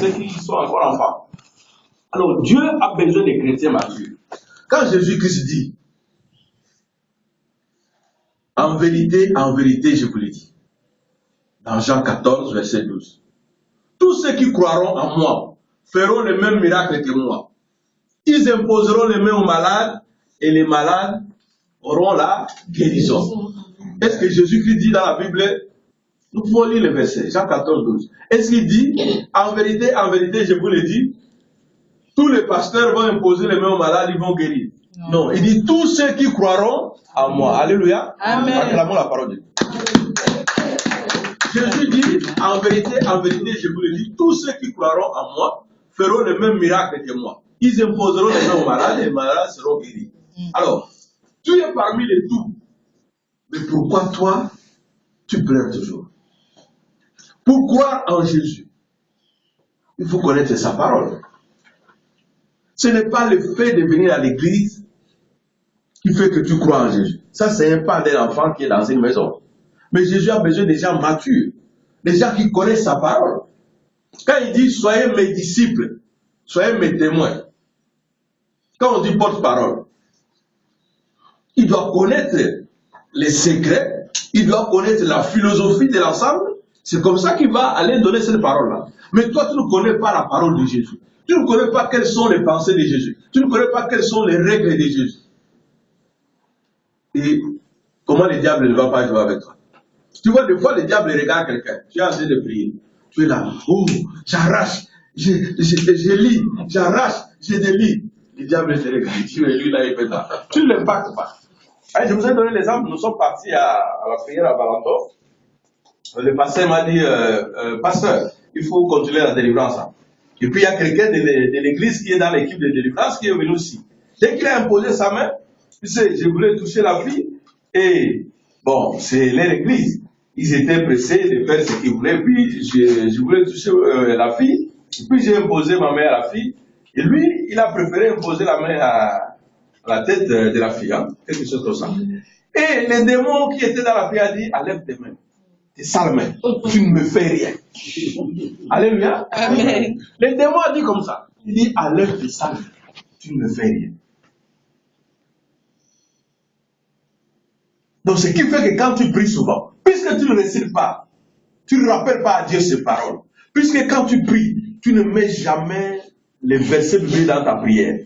ceux qui sont encore enfants. Alors, Dieu a besoin des chrétiens matures. Quand Jésus-Christ dit, en vérité, je vous le dis, dans Jean 14, verset 12, tous ceux qui croiront en moi feront les mêmes miracles que moi. Ils imposeront les mains aux malades et les malades auront la guérison. Est-ce que Jésus-Christ dit dans la Bible, nous pouvons lire le verset, Jean 14, 12. Est-ce qu'il dit, en vérité, je vous le dis, tous les pasteurs vont imposer les mains aux malades, ils vont guérir. Non, il dit tous ceux qui croiront en moi. Alléluia. Amen. Acclamons la parole de Dieu. Jésus dit, en vérité, je vous le dis, tous ceux qui croiront en moi feront les mêmes miracles que moi. Ils imposeront les mains aux malades et les malades seront guéris. Alors, tu es parmi les tout. Mais pourquoi toi, tu pleures toujours? Pour croire en Jésus, il faut connaître sa parole. Ce n'est pas le fait de venir à l'église qui fait que tu crois en Jésus. Ça, c'est un pas d'un enfant qui est dans une maison. Mais Jésus a besoin des gens matures, des gens qui connaissent sa parole. Quand il dit, soyez mes disciples, soyez mes témoins. Quand on dit porte-parole, il doit connaître les secrets, il doit connaître la philosophie de l'ensemble. C'est comme ça qu'il va aller donner cette parole-là. Mais toi, tu ne connais pas la parole de Jésus. Tu ne connais pas quelles sont les pensées de Jésus. Tu ne connais pas quelles sont les règles de Jésus. Et comment le diable ne va pas jouer avec toi? Tu vois, des fois, le diable regarde quelqu'un. Tu es en train de prier. Tu es là. Oh, j'arrache. Je lis. J'arrache. Je délie. Le diable te regarde. Tu es lui là, il fait ça. Tu ne l'impactes pas. Allez, je vous ai donné l'exemple. Nous sommes partis à la prière à Valenton. Le pasteur m'a dit, pasteur, il faut continuer la délivrance. Et puis il y a quelqu'un de l'église qui est dans l'équipe de délivrance qui est venu aussi. Dès qu'il a imposé sa main, tu sais, je voulais toucher la fille. Et bon, c'est l'église. Ils étaient pressés de faire ce qu'ils voulaient. Puis je voulais toucher la fille. Et puis j'ai imposé ma main à la fille. Et lui, il a préféré imposer la main à la tête de la fille. Hein, quelque chose comme ça. Et le démon qui était dans la fille a dit, enlève tes mains. Tes sales mains. Tu ne me fais rien. Alléluia. Amen. Le démon a dit comme ça. Il dit, enlève tes sales mains. Tu ne me fais rien. Donc, ce qui fait que quand tu pries souvent, puisque tu ne récites pas, tu ne rappelles pas à Dieu ses paroles, puisque quand tu pries, tu ne mets jamais les versets bibliques dans ta prière,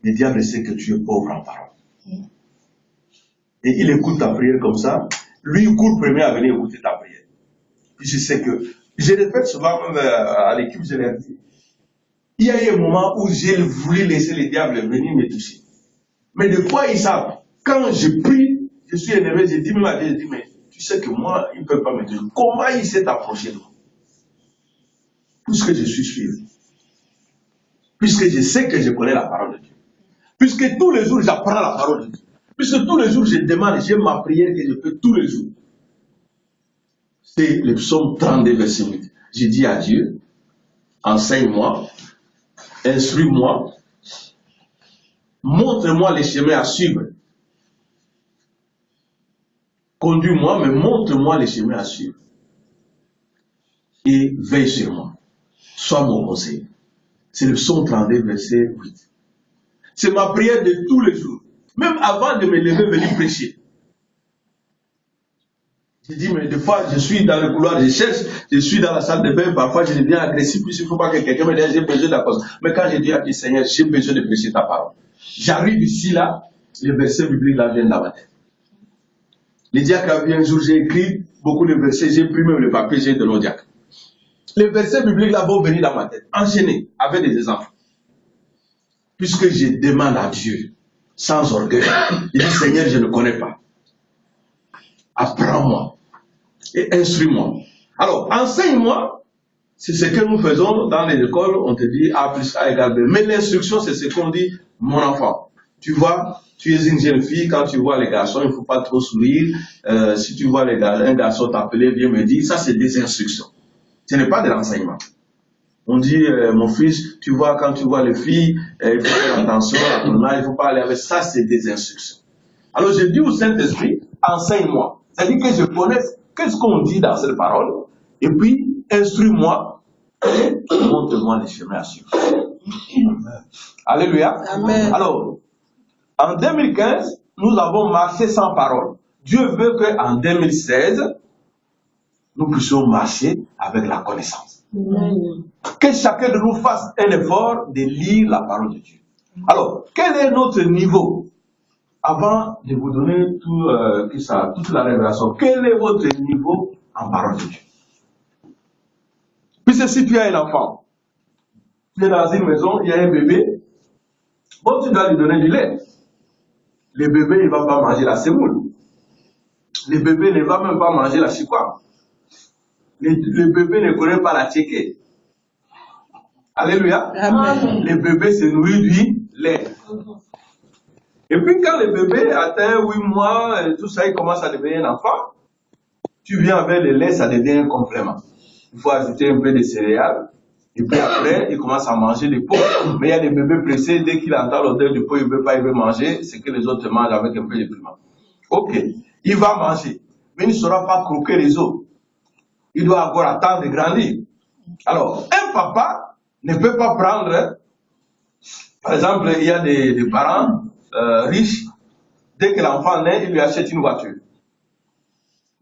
le diable sait que tu es pauvre en parole. Et il écoute ta prière comme ça, lui il court premier à venir écouter ta prière. Puis je sais que, je répète souvent même à l'équipe, je l'ai dit, il y a eu un moment où j'ai voulu laisser le diable venir me toucher. Mais des fois, ils savent, quand je prie, je suis énervé, je dis même à Dieu, je dis, mais tu sais que moi, il ne peut pas me dire comment il s'est approché de moi. Puisque je suis suivi. Puisque je sais que je connais la parole de Dieu. Puisque tous les jours, j'apprends la parole de Dieu. Puisque tous les jours, je demande, j'ai ma prière que je fais tous les jours. C'est le psaume 32, verset 8. J'ai dit à Dieu, enseigne-moi, instruis-moi, montre-moi les chemins à suivre. Conduis-moi, mais montre-moi les chemins à suivre. Et veille sur moi. Sois mon conseiller. C'est le psaume 32, verset 8. C'est ma prière de tous les jours. Même avant de me lever, venir prêcher. Je dis, mais des fois, je suis dans le couloir, je cherche, je suis dans la salle de bain, parfois je deviens agressif, puis il ne faut pas que quelqu'un me dise, j'ai besoin de la cause. Mais quand je dis à Dieu, Seigneur, j'ai besoin de prêcher ta parole. J'arrive ici, là, le verset biblique là vient dans ma tête. Les diacres avaient un jour, j'ai écrit beaucoup de versets, j'ai pris même le papier, j'ai donné au diacre. Les versets bibliques là vont venir dans ma tête, enchaînés, avec des exemples. Puisque je demande à Dieu, sans orgueil, il dit, Seigneur, je ne connais pas. Apprends-moi et instruis-moi. Alors, enseigne-moi, c'est ce que nous faisons dans les écoles, on te dit A plus A égale B. Mais l'instruction, c'est ce qu'on dit, mon enfant. Tu vois, tu es une jeune fille, quand tu vois les garçons, il ne faut pas trop sourire. Si tu vois un garçon t'appeler, viens me dire, ça c'est des instructions. Ce n'est pas de l'enseignement. On dit, mon fils, tu vois, quand tu vois les filles, il faut faire attention à ton âge, il ne faut pas aller avec ça, c'est des instructions. Alors je dis au Saint-Esprit, enseigne-moi. C'est-à-dire que je connaisse qu'est-ce qu'on dit dans cette parole, et puis instruis-moi, Montre-moi les chemins à suivre. Alléluia. Amen. Alors, en 2015, nous avons marché sans parole. Dieu veut qu'en 2016, nous puissions marcher avec la connaissance. Amen. Que chacun de nous fasse un effort de lire la parole de Dieu. Alors, quel est notre niveau? Avant de vous donner toute la révélation, quel est votre niveau en parole de Dieu? Puisque si tu as un enfant, tu es dans une maison, il y a un bébé, bon, tu dois lui donner du lait. Le bébé, il ne va pas manger la semoule. Le bébé ne va même pas manger la chikwa. Le bébé ne connaît pas la tchéké. Alléluia. Amen. Le bébé se nourrit du lait. Et puis quand le bébé atteint 8 mois, et tout ça, il commence à devenir un enfant, tu viens avec le lait, ça devient un complément. Il faut ajouter un peu de céréales. Et puis après, il commence à manger des pots. Mais il y a des bébés pressés, dès qu'il entend l'odeur du pot, il ne veut pas, il veut manger ce que les autres mangent avec un peu de piment. Ok, il va manger, mais il ne saura pas croquer les os. Il doit encore attendre de grandir. Alors, un papa ne peut pas prendre, par exemple, il y a des parents riches, dès que l'enfant naît, il lui achète une voiture.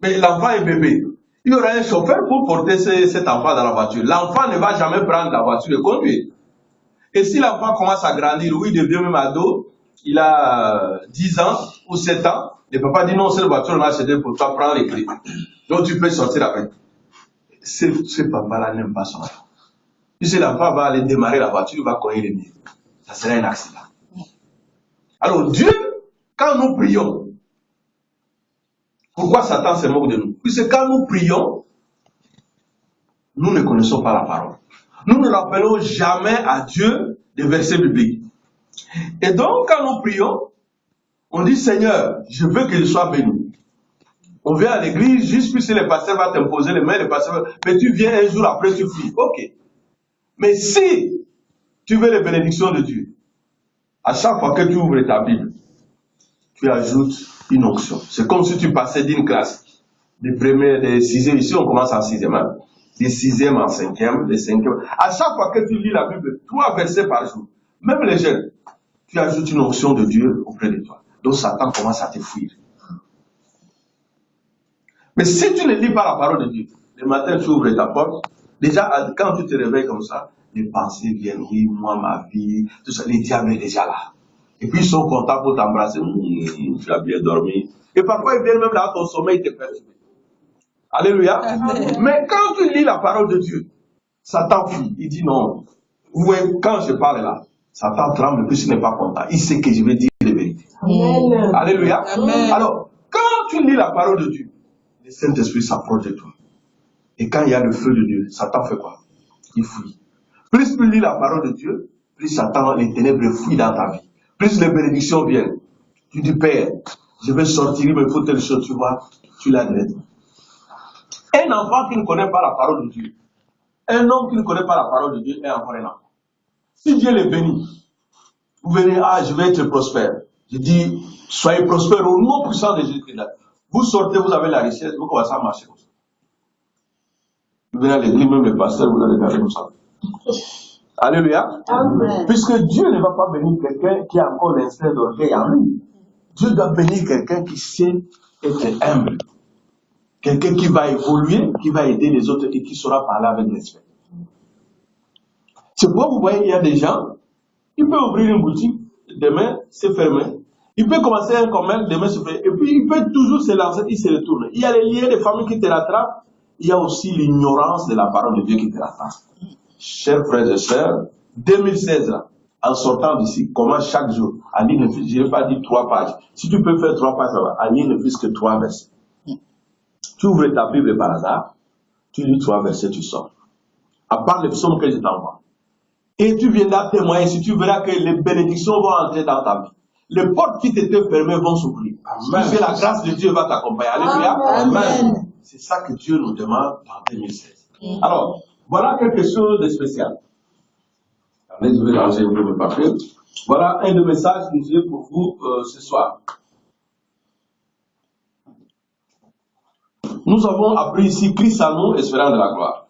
Mais l'enfant est bébé. Il y aura un chauffeur pour porter cet enfant dans la voiture. L'enfant ne va jamais prendre la voiture et conduire. Et si l'enfant commence à grandir, ou il devient même ado, il a 10 ans ou 7 ans, le papa dit non, cette voiture, on a acheté pour toi, prends les clés. Donc tu peux sortir avec. Ce papa-là n'aime pas son enfant. Puisque l'enfant va aller démarrer la voiture, il va cogner les murs. Ça sera un accident. Alors Dieu, quand nous prions, pourquoi Satan se moque de nous? Puisque quand nous prions, nous ne connaissons pas la parole. Nous ne rappelons jamais à Dieu des versets bibliques. Et donc, quand nous prions, on dit Seigneur, je veux qu'il soit béni. On vient à l'église, juste puisque le pasteur va t'imposer les mains, le pasteur, mais tu viens un jour après, tu fuis. Ok. Mais si tu veux les bénédictions de Dieu, à chaque fois que tu ouvres ta Bible, tu ajoutes une onction. C'est comme si tu passais d'une classe, des premiers, des sixièmes, ici on commence en sixième, hein? Des sixièmes en cinquième, des cinquièmes. À chaque fois que tu lis la Bible, 3 versets par jour, même les jeunes, tu ajoutes une onction de Dieu auprès de toi. Donc Satan commence à te fuir. Mais si tu ne lis pas la parole de Dieu, le matin tu ouvres ta porte, déjà quand tu te réveilles comme ça, les pensées viennent, oui, moi, ma vie, tout ça, les diables est déjà là. Et puis ils sont contents pour t'embrasser, tu as bien dormi. Et parfois ils viennent même là, ton sommeil te perturbe. Alléluia. Amen. Mais quand tu lis la parole de Dieu, Satan fuit. Il dit non. Ouais, quand je parle là, Satan tremble puisqu'il n'est pas content. Il sait que je vais dire les vérités. Amen. Alléluia. Amen. Alors, quand tu lis la parole de Dieu, le Saint-Esprit s'approche de toi. Et quand il y a le feu de Dieu, Satan fait quoi? Il fuit. Plus tu lis la parole de Dieu, plus Satan, les ténèbres fuient dans ta vie. Plus les bénédictions viennent. Tu dis, Père, je vais sortir, il me faut telle chose, tu vois, tu l'adresses. Un enfant qui ne connaît pas la parole de Dieu, un homme qui ne connaît pas la parole de Dieu est encore un enfant. Si Dieu les bénit, vous venez, je vais être prospère. Je dis, soyez prospère au nom puissant de Jésus-Christ. Vous sortez, vous avez la richesse, vous commencez à marcher comme ça. Vous venez à l'église, même les pasteurs, vous allez garder comme ça. Alléluia. Amen. Puisque Dieu ne va pas bénir quelqu'un qui a encore l'instinct d'orgueil en lui. Dieu doit bénir quelqu'un qui sait être humble. Quelqu'un qui va évoluer, qui va aider les autres et qui saura parler avec respect. C'est pourquoi vous voyez, il y a des gens, il peut ouvrir une boutique, demain, c'est fermé. Il peut commencer un commerce, demain, c'est fermé. Et puis, il peut toujours se lancer, il se retourne. Il y a les liens de famille qui te rattrapent. Il y a aussi l'ignorance de la parole de Dieu qui te rattrape. Chers frères et sœurs, 2016, là, en sortant d'ici, commence chaque jour à lire, je n'ai pas dit 3 pages. Si tu peux faire 3 pages, ça va, à lire ne plus que 3 versets. Tu ouvres ta Bible par hasard, tu lis 3 versets, tu sors. À part les psaumes que je t'envoie. Et tu viendras témoigner, si tu verras que les bénédictions vont entrer dans ta vie. Les portes qui t'étaient fermées vont s'ouvrir. Puisque la grâce de Dieu va t'accompagner. Alléluia. Amen. C'est ça que Dieu nous demande en 2016. Alors, voilà quelque chose de spécial. Allez, je vais ranger un peu mes papiers. Voilà un des messages que j'ai pour vous ce soir. Nous avons appris ici Christ à nous, espérant de la gloire.